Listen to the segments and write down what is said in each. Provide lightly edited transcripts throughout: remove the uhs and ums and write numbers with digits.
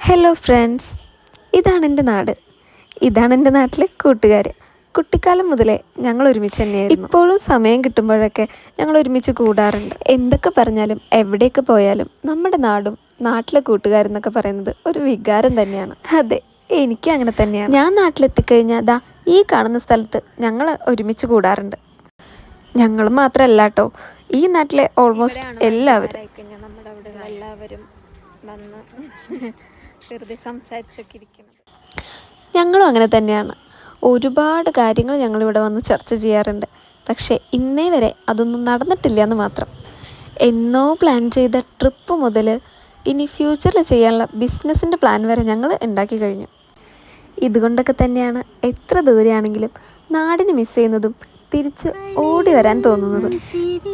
Hello friends, ഇതാണ് എൻ്റെ നാട്. ഇതാണ് എൻ്റെ നാട്ടിലെ കൂട്ടുകാർ. കുട്ടിക്കാലം മുതലേ ഞങ്ങൾ ഒരുമിച്ച് തന്നെയായിരുന്നു. ഇപ്പോഴും സമയം കിട്ടുമ്പോഴൊക്കെ ഞങ്ങൾ ഒരുമിച്ച് കൂടാറുണ്ട്. എന്തൊക്കെ പറഞ്ഞാലും എവിടേക്ക് പോയാലും നമ്മുടെ നാടും നാട്ടിലെ കൂട്ടുകാരെന്നൊക്കെ പറയുന്നത് ഒരു വികാരം തന്നെയാണ്. അതെ, എനിക്കും അങ്ങനെ തന്നെയാണ്. ഞാൻ നാട്ടിലെത്തിക്കഴിഞ്ഞാൽ ദാ ഈ കാണുന്ന സ്ഥലത്ത് ഞങ്ങൾ ഒരുമിച്ച് കൂടാറുണ്ട്. ഞങ്ങൾ മാത്രമല്ല കേട്ടോ, ഈ നാട്ടിലെ ഓൾമോസ്റ്റ് എല്ലാവരും. നമ്മുടെ അവിടെ എല്ലാവരും വന്ന് വെറുതെ സംസാരിച്ചൊക്കെ ഇരിക്കുന്നത്. ഞങ്ങളും അങ്ങനെ തന്നെയാണ്. ഒരുപാട് കാര്യങ്ങൾ ഞങ്ങളിവിടെ വന്ന് ചർച്ച ചെയ്യാറുണ്ട്. പക്ഷേ ഇന്നേ വരെ അതൊന്നും നടന്നിട്ടില്ല എന്ന് മാത്രം. എന്നോ പ്ലാൻ ചെയ്ത ട്രിപ്പ് മുതൽ ഇനി ഫ്യൂച്ചറിൽ ചെയ്യാനുള്ള ബിസിനസ്സിൻ്റെ പ്ലാൻ വരെ ഞങ്ങൾ ഉണ്ടാക്കി കഴിഞ്ഞു. ഇതുകൊണ്ടൊക്കെ തന്നെയാണ് എത്ര ദൂരെയാണെങ്കിലും നാടിന് മിസ് ചെയ്യുന്നതും തിരിച്ച് ഓടി വരാൻ തോന്നുന്നതും.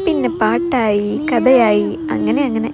പിന്നെ പാട്ടായി, കഥയായി, അങ്ങനെ അങ്ങനെ.